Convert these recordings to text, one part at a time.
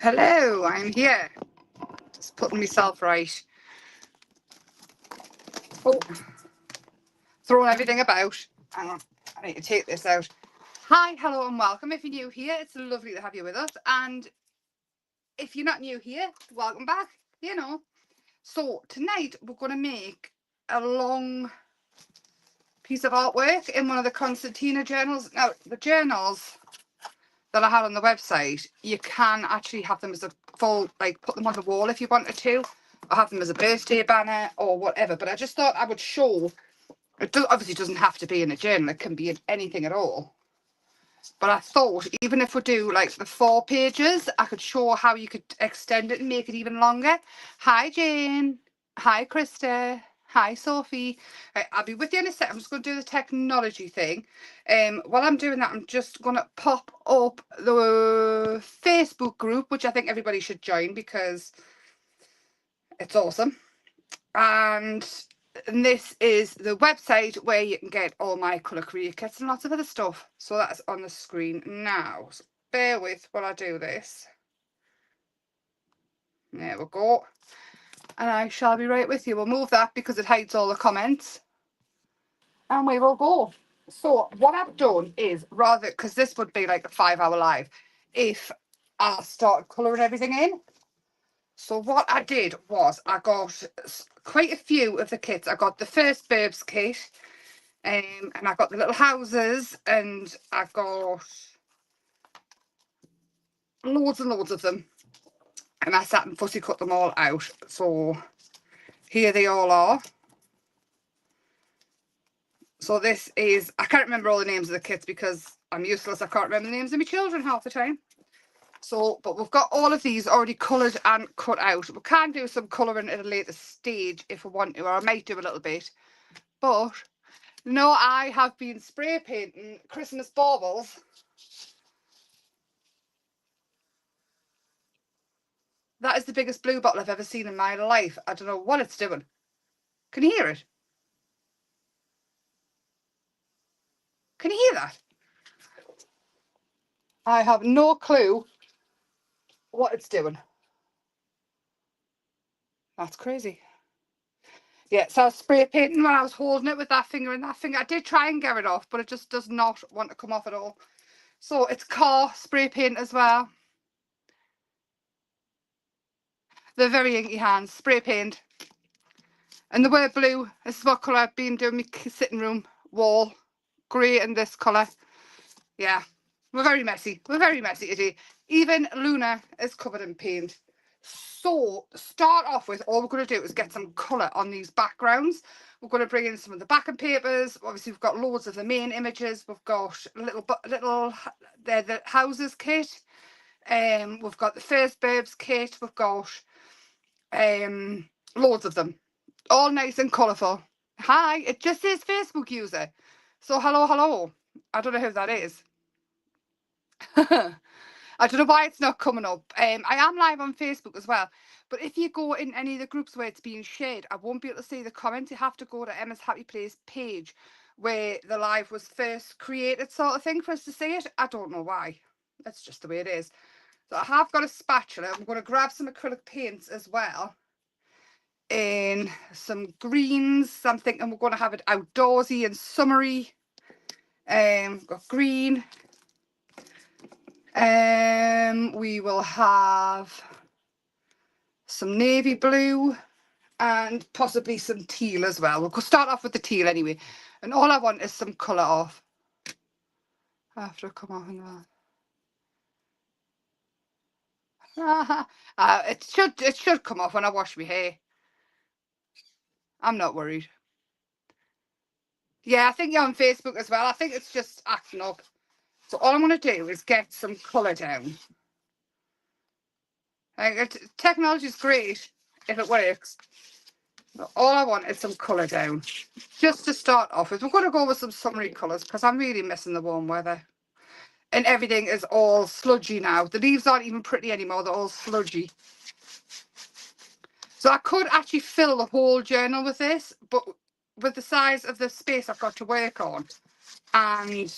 Hello, I'm here. Just putting myself right. Oh, throwing everything about. Hang on, I need to take this out. Hi, hello, and welcome. If you're new here, it's lovely to have you with us. And if you're not new here, welcome back. You know. So tonight we're going to make a long piece of artwork in one of the concertina journals. Now, the journals that I had on the website, you can actually have them as a full, like put them on the wall if you wanted to, or have them as a birthday banner or whatever. But I just thought I would show, obviously doesn't have to be in a journal, it can be in anything at all. But I thought even if we do like the 4 pages, I could show how you could extend it and make it even longer. Hi Jane, hi Krista, hi Sophie. Right, I'll be with you in a sec. I'm just going to do the technology thing. While I'm doing that, I'm just going to pop up the Facebook group, which I think everybody should join because it's awesome. And this is the website where you can get all my colour career kits and lots of other stuff. So that's on the screen now. So bear with while I do this. There we go. And I shall be right with you. We'll move that because it hides all the comments. And we will go. So what I've done is, rather, because this would be like a 5-hour live, if I started colouring everything in. So what I did was I got quite a few of the kits. I got the first Birbs kit, and I got the little houses, and I got loads and loads of them. And I sat and fussy cut them all out. So here they all are. So this is, I can't remember all the names of the kits because I'm useless. I can't remember the names of my children half the time. So, but we've got all of these already coloured and cut out. We can do some colouring at a later stage if we want to, or I might do a little bit. But no, I have been spray painting Christmas baubles. That is the biggest blue bottle I've ever seen in my life. I don't know what it's doing. Can you hear it? Can you hear that? I have no clue what it's doing. That's crazy. Yeah, so I was spray painting when I was holding it with that finger and that finger. I did try and get it off, but it just does not want to come off at all. So it's car spray paint as well. They're very inky hands, spray paint. And the word blue, this is what colour I've been doing my sitting room wall. Grey and this colour. Yeah, we're very messy. We're very messy today. Even Luna is covered in paint. So, start off with, all we're going to do is get some colour on these backgrounds. We're going to bring in some of the backing papers. Obviously, we've got loads of the main images. We've got the houses kit. We've got the first Birbs kit. We've got loads of them. All nice and colourful. Hi, it just says Facebook user. So, hello, hello. I don't know who that is. I don't know why it's not coming up. I am live on Facebook as well. But if you go in any of the groups where it's being shared, I won't be able to see the comments. You have to go to Emma's Happy Place page where the live was first created, sort of thing, for us to see it. I don't know why. That's just the way it is. So I have got a spatula. I'm going to grab some acrylic paints as well. In some greens. I'm thinking we're going to have it outdoorsy and summery. Got green. We will have some navy blue and possibly some teal as well. We'll start off with the teal anyway. And all I want is some colour off. After I come off in that. It should come off when I wash my hair. I'm not worried. Yeah, I think you're on Facebook as well. I think it's just acting up. So all I'm going to do is get some colour down. Technology is great if it works. But all I want is some colour down. Just to start off with. We're going to go with some summery colours because I'm really missing the warm weather. And everything is all sludgy now. The leaves aren't even pretty anymore. They're all sludgy. So I could actually fill the whole journal with this. But with the size of the space I've got to work on. And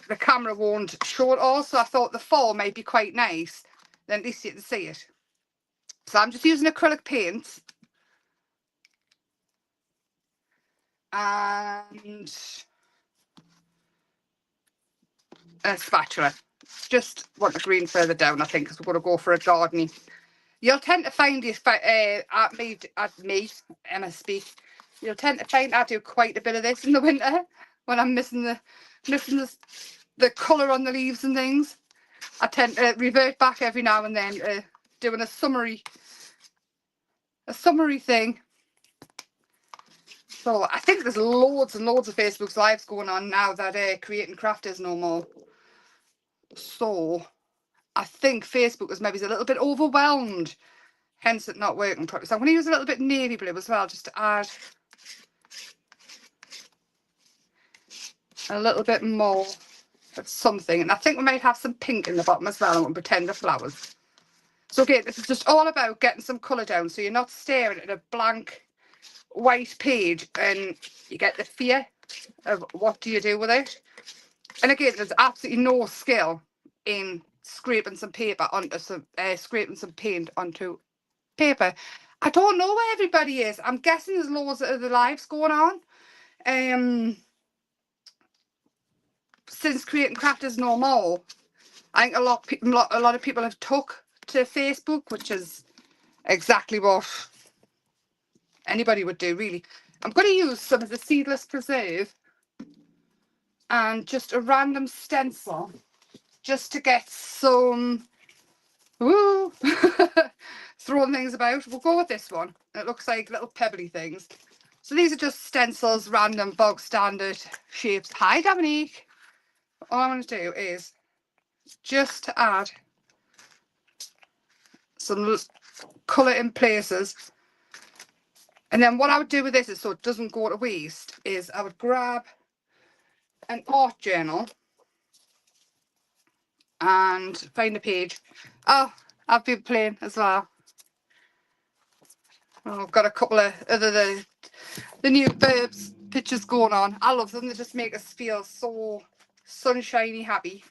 the camera won't show it all. So I thought the 4 might be quite nice. then at least you can see it. So I'm just using acrylic paints and a spatula. Just want the green further down, I think, because we're going to go for a gardening. You'll tend to find this at me, MSB. You'll tend to find I do quite a bit of this in the winter when I'm missing the colour on the leaves and things. I tend to revert back every now and then, doing a summary thing. So I think there's loads and loads of Facebook's lives going on now that Creating Craft is no more. So I think Facebook is maybe a little bit overwhelmed, hence it not working properly. So I'm going to use a little bit navy blue as well, just to add a little bit more of something. And I think we might have some pink in the bottom as well. I won't pretend the flowers. So again, this is just all about getting some colour down, so you're not staring at a blank white page and you get the fear of what do you do with it. And again, there's absolutely no skill in scraping some paper onto scraping some paint onto paper. I don't know where everybody is. I'm guessing there's loads of other lives going on. Since Creating Craft is no more, I think a lot of people have took to Facebook, which is exactly what anybody would do, really. I'm going to use some of the seedless preserve and just a random stencil just to get some throwing things about. We'll go with this one. It looks like little pebbly things. So these are just stencils, random bog standard shapes. Hi Dominique. All I'm going to do is just to add some colour in places. And then what I would do with this is, so it doesn't go to waste, is I would grab an art journal and find a page. Oh, I've been playing as well. Oh, I've got a couple of other the new birbs pictures going on. I love them. They just make us feel so sunshiny happy.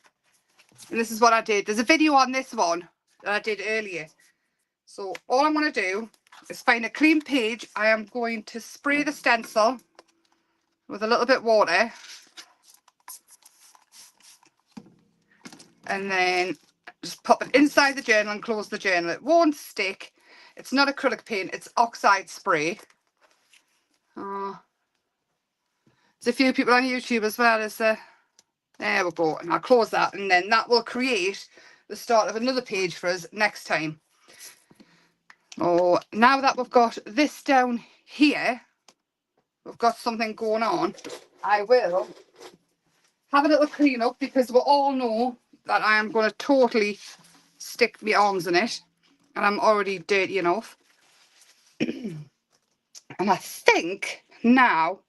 And this is what I did. There's a video on this one that I did earlier. So all I'm going to do is find a clean page. I am going to spray the stencil with a little bit of water. And then just pop it inside the journal and close the journal. It won't stick. It's not acrylic paint, it's oxide spray. There's a few people on YouTube as well as there we go. And I'll close that, and then that will create the start of another page for us next time. Oh, now that we've got this down here, we've got something going on. I will have a little clean up, because we all know that I am going to totally stick my arms in it, and I'm already dirty enough. And I think now,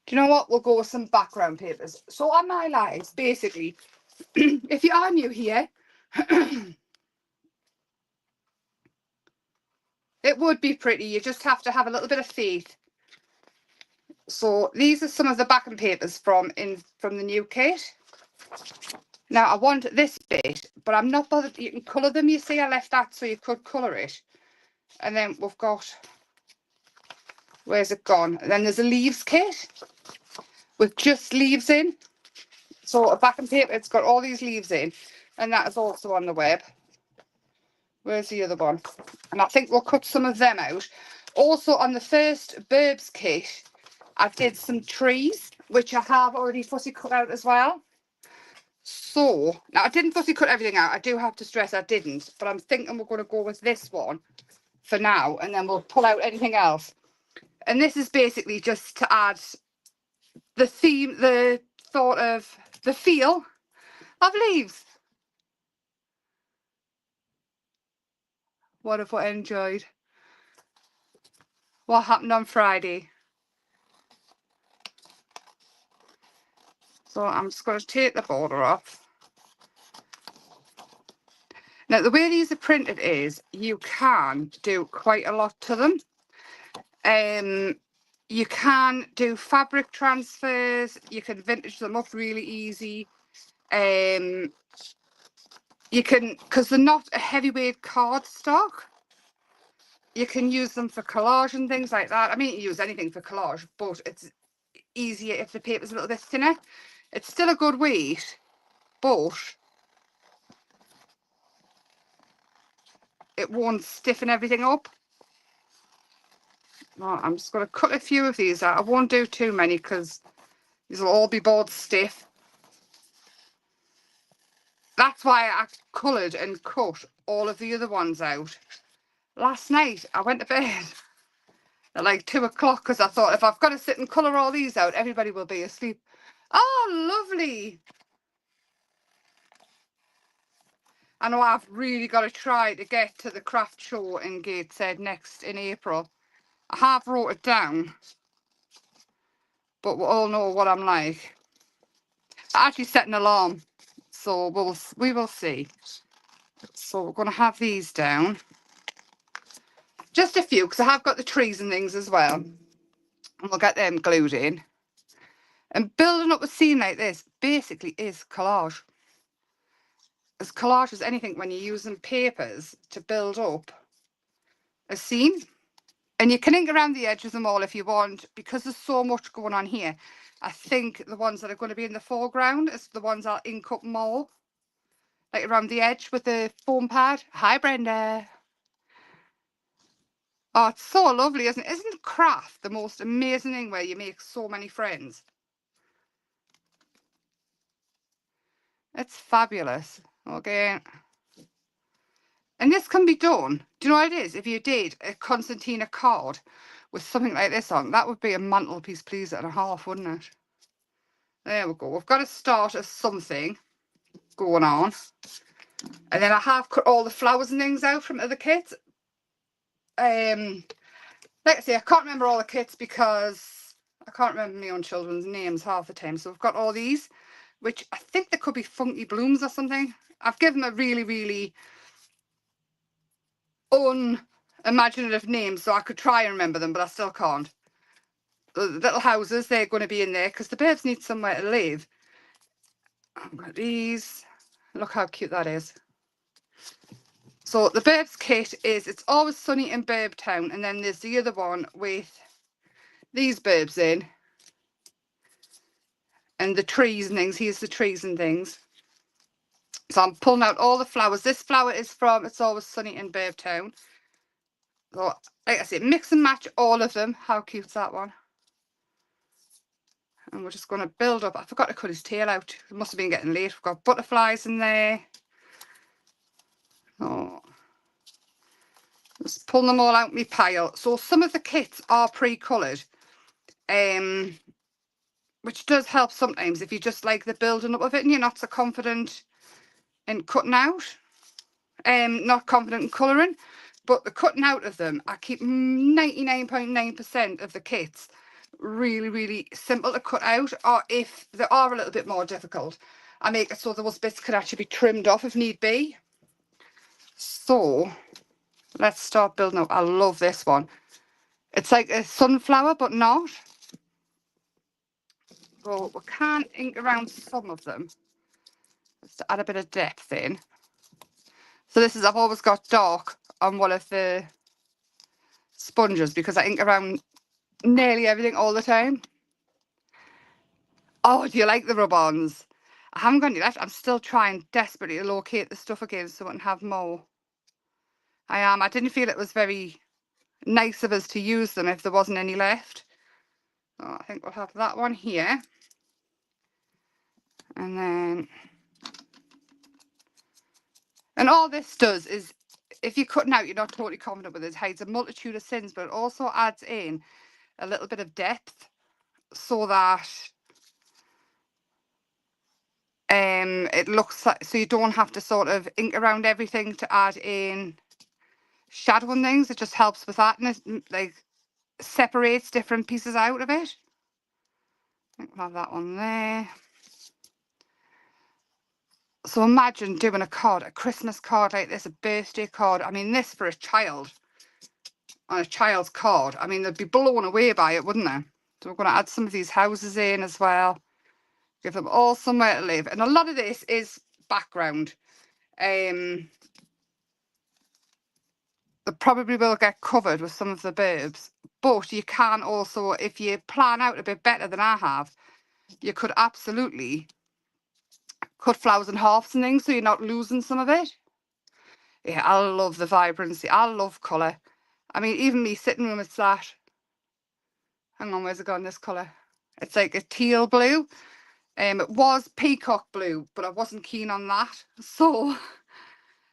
do you know what, we'll go with some background papers. So on my lives, basically, if you are new here, it would be pretty. You just have to have a little bit of faith. So these are some of the backing papers from the new kit. Now I want this bit, but I'm not bothered. You can colour them, you see. I left that so you could colour it. And then we've got, where's it gone? And then there's a leaves kit with just leaves in. So a backing paper, it's got all these leaves in, and that is also on the web. Where's the other one? And I think we'll cut some of them out. Also on the first birbs kit, I did some trees, which I have already fussy cut out as well. So now I didn't fussy cut everything out. I do have to stress I didn't, but I'm thinking we're going to go with this one for now, and then we'll pull out anything else. And this is basically just to add the theme, the thought of the feel of leaves. What have I enjoyed? What happened on Friday? So I'm just going to take the border off. Now the way these are printed is you can do quite a lot to them. You can do fabric transfers. You can vintage them up really easy. You You can, because they're not a heavyweight cardstock, you can use them for collage and things like that. I mean, you can use anything for collage, but it's easier if the paper's a little bit thinner. It's still a good weight, but it won't stiffen everything up. Well, I'm just going to cut a few of these out. I won't do too many because these will all be board stiff. That's why I coloured and cut all of the other ones out. Last night I went to bed at like 2 o'clock because I thought if I've got to sit and colour all these out, everybody will be asleep. Oh, lovely. I know I've really got to try to get to the craft show in Gateshead next in April. I have wrote it down, but we all know what I'm like. I actually set an alarm, so we will see. So we're going to have these down. Just a few, because I have got the trees and things as well. And we'll get them glued in. And building up a scene like this basically is collage. As collage as anything when you're using papers to build up a scene. And you can ink around the edges of them all if you want, because there's so much going on here. I think the ones that are going to be in the foreground is the ones I'll ink up more. Like around the edge with the foam pad. Hi, Brenda. Oh, it's so lovely, isn't it? Isn't craft the most amazing thing where you make so many friends? It's fabulous. Okay. And this can be done. Do you know what it is? If you did a concertina card with something like this on, that would be a mantelpiece pleaser and a half, wouldn't it? There we go. We've got to start as something going on. And then I have cut all the flowers and things out from other kits. Like I say, I can't remember all the kits because I can't remember my own children's names half the time. So we've got all these, which I think they could be funky blooms or something. I've given them a really, really unimaginative name, so I could try and remember them, but I still can't. The little houses, they're going to be in there because the birds need somewhere to live. I've got these. Look how cute that is. So the Birbs kit is It's Always Sunny in Birb Town, and then there's the other one with these birbs in. And the trees and things. Here's the trees and things. So I'm pulling out all the flowers. This flower is from It's Always Sunny in Birb Town. So, like I said, mix and match all of them. How cute's that one? And we're just going to build up. I forgot to cut his tail out. It must have been getting late. We've got butterflies in there. Oh, just pulling them all out my pile. So some of the kits are pre-coloured, which does help sometimes if you just like the building up of it and you're not so confident in cutting out. Not confident in colouring, but the cutting out of them, I keep 99.9% of the kits really, really simple to cut out, or if they are a little bit more difficult, I make it so those bits can actually be trimmed off if need be. So let's start building up. I love this one. It's like a sunflower, but not. So we can ink around some of them just to add a bit of depth in. So this is, I've always got dark on one of the sponges because I ink around nearly everything all the time. Oh, do you like the rub-ons? I haven't got any left. I'm still trying desperately to locate the stuff again so I can have more. I am. I didn't feel it was very nice of us to use them if there wasn't any left. So I think we'll have that one here. And then... And all this does is, if you're cutting out, you're not totally confident with it, it hides a multitude of sins, but it also adds in a little bit of depth so that it looks like, so you don't have to sort of ink around everything to add in shadow and things. It just helps with that, and it like separates different pieces out of it. I think we'll have that one there. So imagine doing a card, a Christmas card like this, a birthday card. I mean, this for a child, on a child's card, I mean, they'd be blown away by it, wouldn't they? So we're going to add some of these houses in as well. Give them all somewhere to live. And a lot of this is background. They probably will get covered with some of the birbs, but you can also, if you plan out a bit better than I have, you could absolutely cut flowers in halves and things so you're not losing some of it. Yeah, I love the vibrancy. I love colour. I mean, even me sitting room, it's that. Hang on, where's it gone, this colour? It's like a teal blue. It was peacock blue, but I wasn't keen on that. So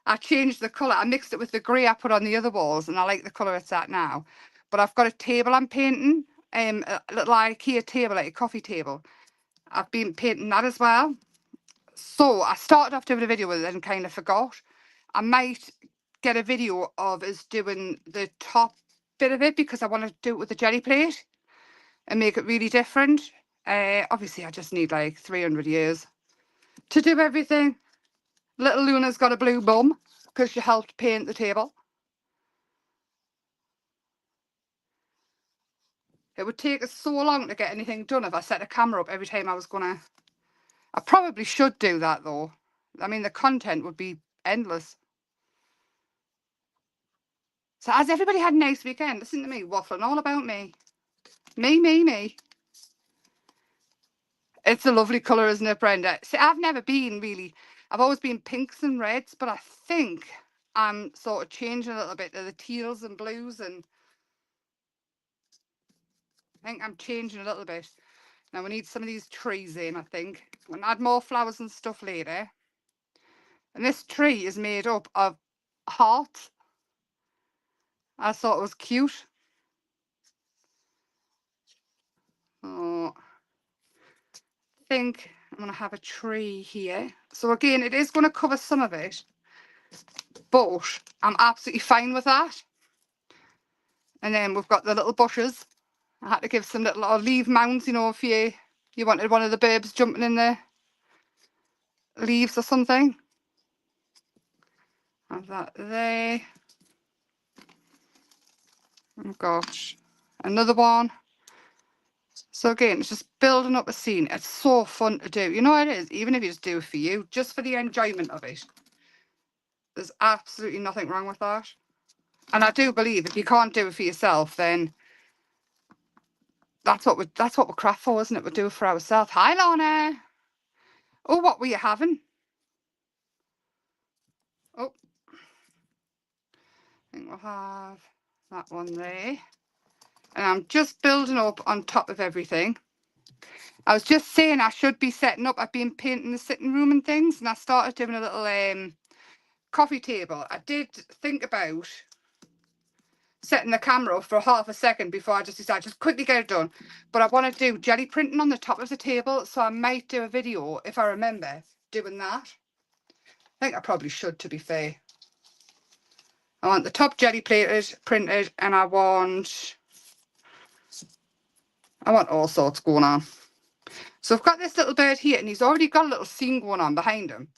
I changed the colour. I mixed it with the grey I put on the other walls, and I like the colour it's at now. But I've got a table I'm painting, a little IKEA table, like a coffee table. I've been painting that as well. So I started off doing a video with it and kind of forgot. I might get a video of us doing the top bit of it because I want to do it with the jelly plate and make it really different. Obviously, I just need like 300 years to do everything. Little Luna's got a blue bum because she helped paint the table. It would take us so long to get anything done if I set a camera up every time I was gonna. I probably should do that though. I mean, the content would be endless. So has everybody had a nice weekend? Listen to me waffling all about me. Me. It's a lovely colour, isn't it, Brenda? See, I've never been really, I've always been pinks and reds, but I think I'm sort of changing a little bit to the teals and blues, and I think I'm changing a little bit. Now we need some of these trees in, I think. We'll add more flowers and stuff later. And this tree is made up of hearts. I thought it was cute. Oh, I think I'm going to have a tree here. So again, it is going to cover some of it, but I'm absolutely fine with that. And then we've got the little bushes. I had to give some little leaf mounds, you know, if you wanted one of the birbs jumping in the leaves or something. Have that there. Oh gosh, another one. So again, it's just building up a scene. It's so fun to do. You know what it is? Even if you just do it for you, just for the enjoyment of it. There's absolutely nothing wrong with that. And I do believe if you can't do it for yourself, then that's what we're craft for, isn't it? We do it for ourselves. Hi, Lorna. Oh, what were you having? Oh, I think we'll have that one there. And I'm just building up on top of everything. I was just saying I should be setting up. I've been painting the sitting room and things, and I started doing a little coffee table. I did think about setting the camera up for half a second before I just decided just quickly get it done. But I want to do jelly printing on the top of the table, so I might do a video if I remember doing that. I think I probably should, to be fair. I want the top jelly printed, and I want all sorts going on. So I've got this little bird here, and he's already got a little scene going on behind him.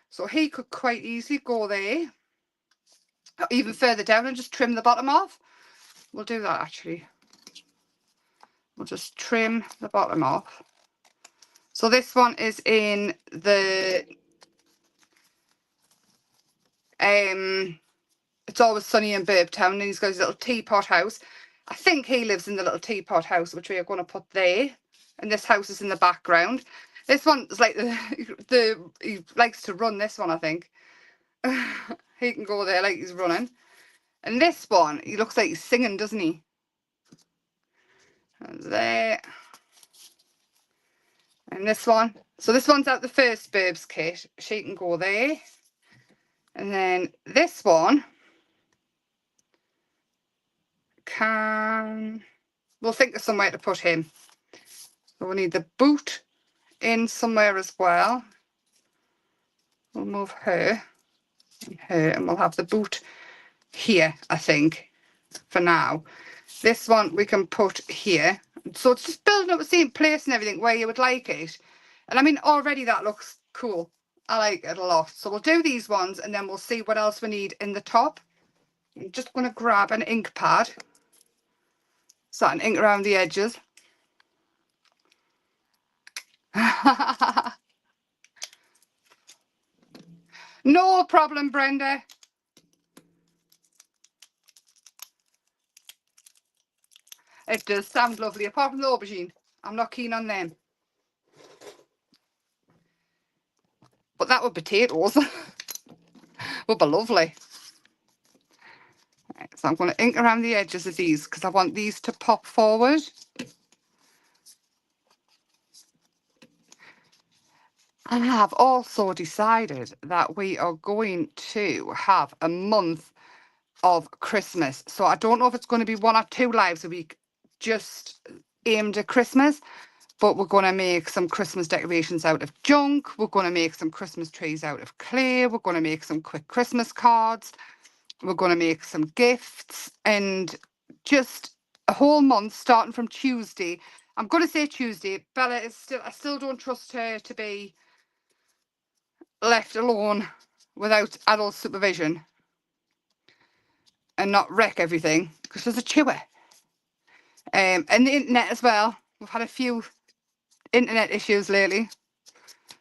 So he could quite easily go there, or even further down, and just trim the bottom off. We'll do that actually. We'll just trim the bottom off. So this one is in the It's Always Sunny in Birbtown, and he's got his little teapot house. I think he lives in the little teapot house, which we are going to put there. And this house is in the background. This one's like he likes to run this one, I think. He can go there like he's running. And this one, he looks like he's singing, doesn't he? And there. And this one. So this one's out the first Birbs kit. She can go there. And then this one we'll think of somewhere to put him. So we'll need the boot in somewhere as well. We'll move her and her, and we'll have the boot here, I think, for now. This one we can put here. So it's just building up the same place and everything where you would like it. And I mean, already that looks cool. I like it a lot. So we'll do these ones, and then we'll see what else we need in the top. I'm just going to grab an ink pad so I can ink around the edges. No problem, Brenda. It does sound lovely, apart from the aubergine. I'm not keen on them. But that with potatoes would be lovely. Right, so I'm going to ink around the edges of these because I want these to pop forward. I have also decided that we are going to have a month of Christmas. So I don't know if it's going to be 1 or 2 lives a week just aimed at Christmas, but we're going to make some Christmas decorations out of junk. We're going to make some Christmas trees out of clay. We're going to make some quick Christmas cards. We're going to make some gifts, and just a whole month starting from Tuesday. I'm going to say Tuesday. Bella is still, I still don't trust her to be left alone without adult supervision and not wreck everything because there's a chewer. And the internet as well. We've had a few internet issues lately.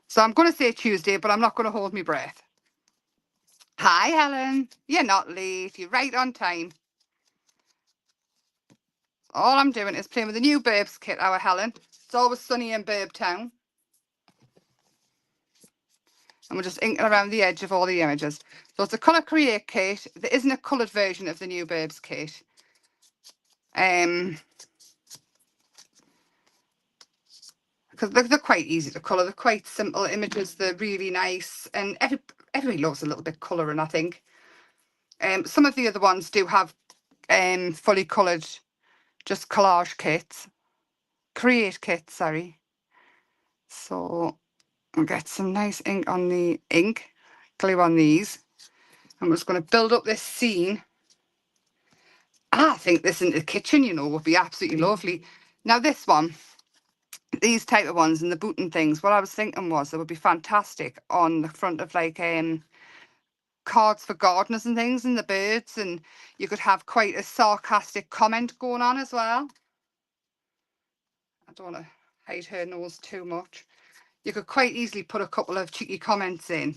So I'm going to say Tuesday, but I'm not going to hold my breath. Hi, Helen. You're not late. You're right on time. All I'm doing is playing with the new Burbs kit, our Helen. It's always sunny in Burb Town. And we're just inking around the edge of all the images. So it's a colour create kit. There isn't a coloured version of the new Burbs kit. Because they're quite easy to colour. They're quite simple images. They're really nice. And everybody loves a little bit colouring, I think. Some of the other ones do have fully coloured, just collage kits. Create kits, sorry. So I'll get some nice ink on the glue on these. I'm just going to build up this scene. I think this in the kitchen, you know, would be absolutely lovely. Now this one, these type of ones and the boot and things, what I was thinking was it would be fantastic on the front of like cards for gardeners and things and the birds, and you could have quite a sarcastic comment going on as well. I don't want to hide her nose too much. You could quite easily put a couple of cheeky comments in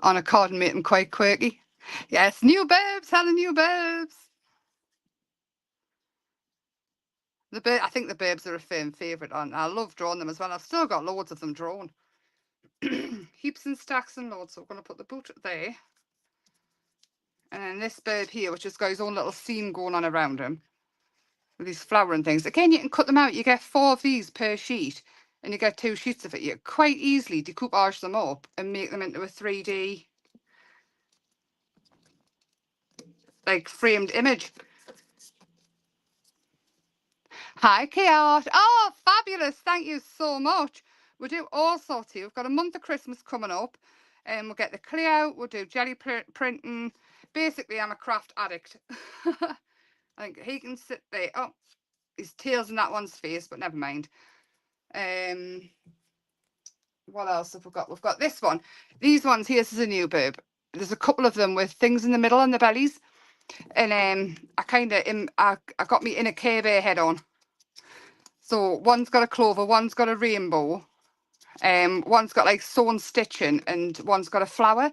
on a card and make them quite quirky. Yes, new Burbs, Helen, new Burbs. I think the Burbs are a firm favourite. I love drawing them as well. I've still got loads of them drawn. Heaps and stacks and loads. So we're going to put the boot there. And then this bird here, which has got his own little scene going on around him. With these flowering things. Again, you can cut them out. You get 4 of these per sheet. And you get 2 sheets of it. You quite easily decoupage them up and make them into a 3D like framed image. Hi, Chaos. Oh, fabulous. Thank you so much. We'll do all sorts here. We've got a month of Christmas coming up. And we'll get the clay out. We'll do jelly printing. Basically, I'm a craft addict. I think he can sit there. Oh, his tail's in that one's face, but never mind. What else have we got? We've got this one. These ones here, this is a new Burb. There's a couple of them with things in the middle and the bellies. And I got me in a Care Bear head on. So one's got a clover, one's got a rainbow, one's got like sewn stitching, and one's got a flower.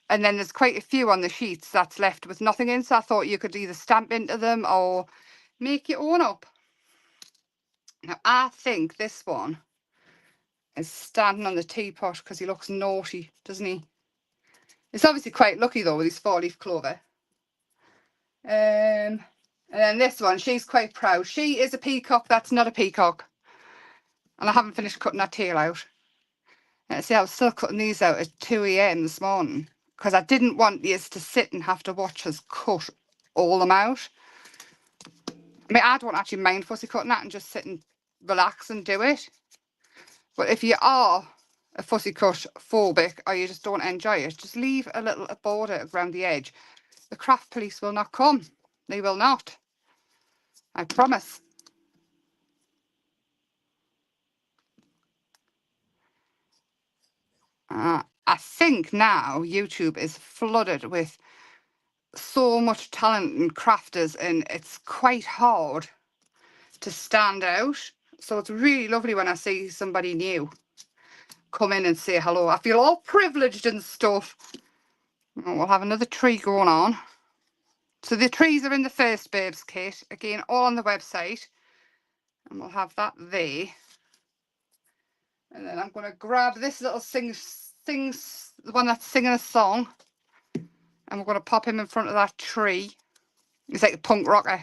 And then there's quite a few on the sheets that's left with nothing in. So I thought you could either stamp into them or make your own up. Now I think this one is standing on the teapot because he looks naughty, doesn't he? It's obviously quite lucky though with his 4-leaf clover. And then this one, she's quite proud. She is a peacock. That's not a peacock. And I haven't finished cutting her tail out. See, I was still cutting these out at 2 AM this morning because I didn't want you to sit and have to watch us cut all them out. I mean, I don't actually mind fussy cutting that and just sit and relax and do it. But if you are a fussy cut phobic or you just don't enjoy it, just leave a little border around the edge. The craft police will not come. They will not. I promise. I think now YouTube is flooded with so much talent and crafters, and it's quite hard to stand out. So it's really lovely when I see somebody new. come in and say hello. I feel all privileged and stuff. Oh, we'll have another tree going on. So the trees are in the first Babes kit. Again, all on the website. And we'll have that there. And then I'm going to grab this little the one that's singing a song. And we're going to pop him in front of that tree. He's like a punk rocker.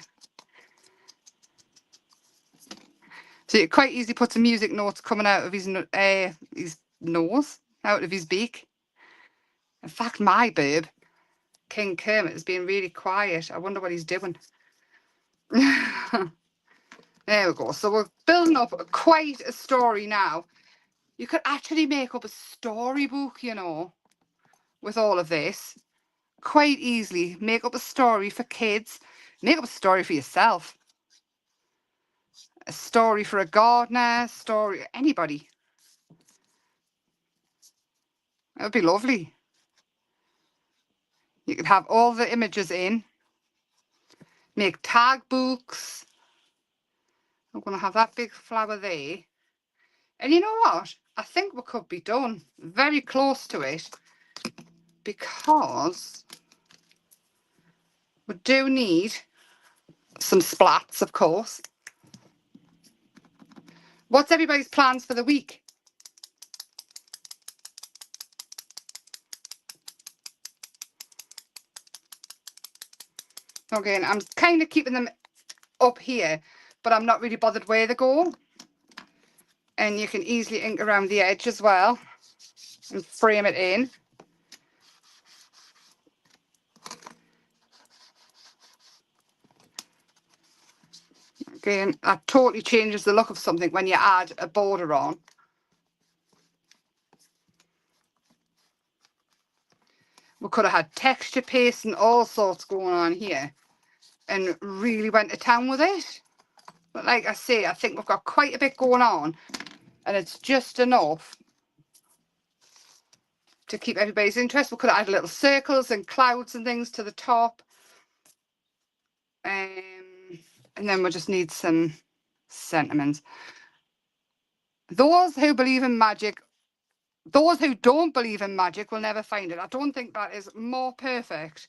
So you quite easily put some music notes coming out of his nose, out of his beak. In fact, my birb, King Kermit, is being really quiet. I wonder what he's doing. There we go. So we're building up quite a story now. You could actually make up a storybook, you know, with all of this. Quite easily. Make up a story for kids. Make up a story for yourself. A story for a gardener. Story, anybody. It would be lovely. You could have all the images in. Make tag books. I'm going to have that big flower there. And you know what? I think we could be done. Very close to it. Because we do need some splats, of course. What's everybody's plans for the week? Okay, and I'm kind of keeping them up here, but I'm not really bothered where they go. And you can easily ink around the edge as well and frame it in. Again, that totally changes the look of something when you add a border on. We could have had texture paste and all sorts going on here and really went to town with it. But like I say, I think we've got quite a bit going on and it's just enough to keep everybody's interest. We could have added little circles and clouds and things to the top. And then we'll just need some sentiments. Those who believe in magic, those who don't believe in magic will never find it. I don't think that is more perfect.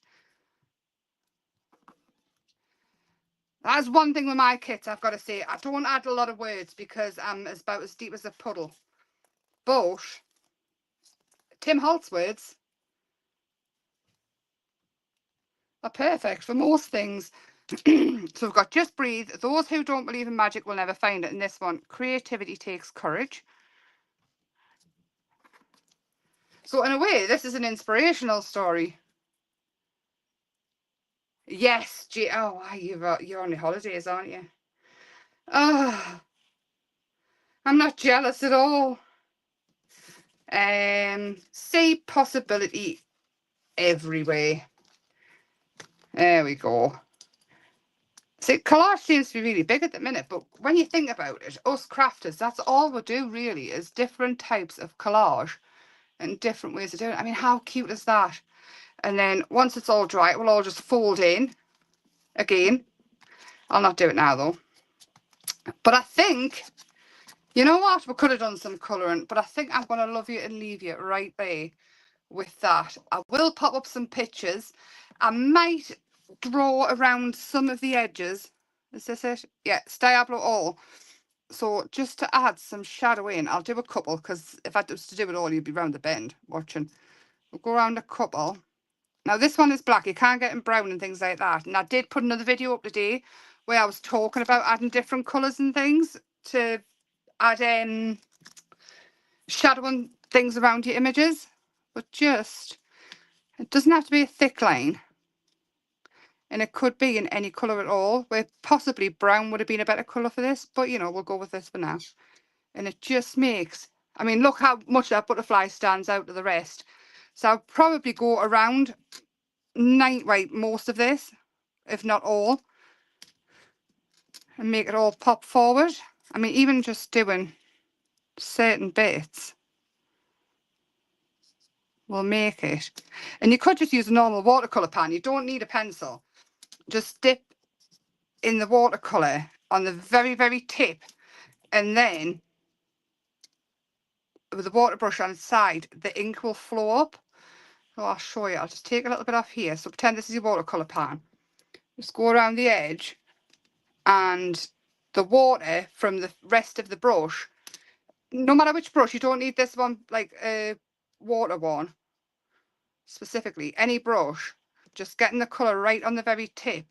That's one thing with my kits, I've got to say. I don't add a lot of words because I'm about as deep as a puddle. But Tim Holt's words are perfect for most things. So we've got just breathe. Those who don't believe in magic will never find it. And this one, creativity takes courage. So in a way, this is an inspirational story. Yes, oh, you're on your holidays, aren't you? Oh, I'm not jealous at all. See possibility everywhere. There we go. See, collage seems to be really big at the minute, but when you think about it, us crafters, that's all we do really, is different types of collage and different ways of doing it. I mean, how cute is that? And then once it's all dry, it will all just fold in again. I'll not do it now though. But I think, you know what? We could have done some colouring, but I think I'm going to love you and leave you right there with that. I will pop up some pictures. I might draw around some of the edges. Is this it? Yeah, Diablo all. So just to add some shadow in, I'll do a couple because if I was to do it all, you'd be round the bend watching. We'll go around a couple. Now this one is black. You can't get in brown and things like that. And I did put another video up today where I was talking about adding different colours and things to add shadow and things around your images. But just, it doesn't have to be a thick line. And it could be in any colour at all, where possibly brown would have been a better colour for this. But, you know, we'll go with this for now. And it just makes, I mean, look how much that butterfly stands out to the rest. So I'll probably go around most of this, if not all, and make it all pop forward. I mean, even just doing certain bits will make it. And you could just use a normal watercolour pan. You don't need a pencil. Just dip in the watercolour on the very, very tip, and then with the water brush on its side, the ink will flow up. So I'll show you. I'll just take a little bit off here. So pretend this is your watercolour pan. Just go around the edge, and the water from the rest of the brush, no matter which brush, you don't need this one, like a water one specifically, any brush, just getting the colour right on the very tip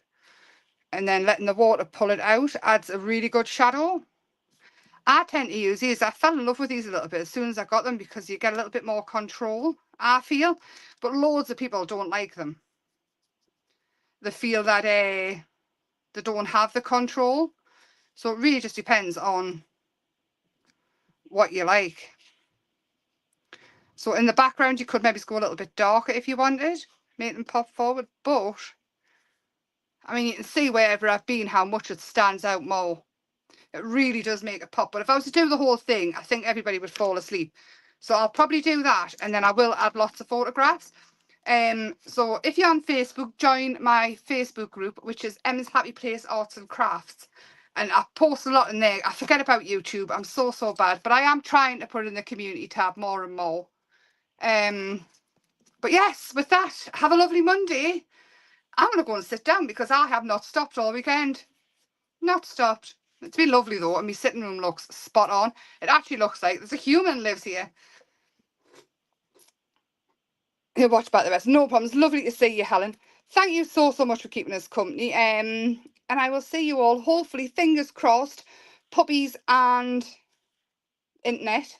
and then letting the water pull it out adds a really good shadow. I tend to use these. I fell in love with these a little bit as soon as I got them because you get a little bit more control, I feel, but loads of people don't like them. They feel that they don't have the control. So it really just depends on what you like. So in the background, you could maybe go a little bit darker if you wanted, make them pop forward. But, I mean, you can see wherever I've been how much it stands out more. It really does make it pop. But if I was to do the whole thing, I think everybody would fall asleep. So I'll probably do that, and then I will add lots of photographs. So if you're on Facebook, join my Facebook group, which is Emma's Happy Place Arts and Crafts. And I post a lot in there. I forget about YouTube. I'm so bad. But I am trying to put in the community tab more and more. But yes, with that, have a lovely Monday. I'm going to go and sit down because I have not stopped all weekend. Not stopped. It's been lovely though, and my sitting room looks spot on. It actually looks like there's a human lives here. He'll watch back the rest. No problems. Lovely to see you, Helen. Thank you so much for keeping us company. And I will see you all, hopefully, fingers crossed, puppies and internet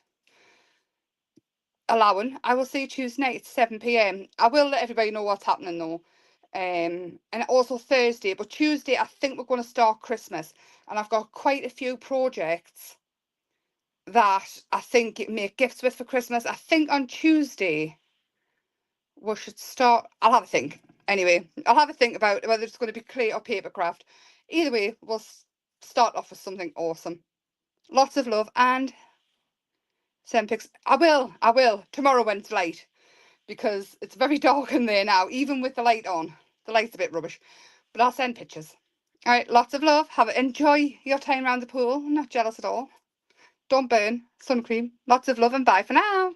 allowing. I will see you Tuesday night at 7 p.m. I will let everybody know what's happening though. And also Thursday, but Tuesday I think we're going to start Christmas, and I've got quite a few projects that I think make gifts with for Christmas. I think on Tuesday we should start. I'll have a think. Anyway, I'll have a think about whether it's going to be clay or paper craft. Either way, we'll start off with something awesome. Lots of love and send pics. I will tomorrow when it's light, because it's very dark in there now, even with the light on. The light's a bit rubbish, but I'll send pictures. All right, lots of love. Enjoy your time around the pool. I'm not jealous at all. Don't burn. Sun cream. Lots of love and bye for now.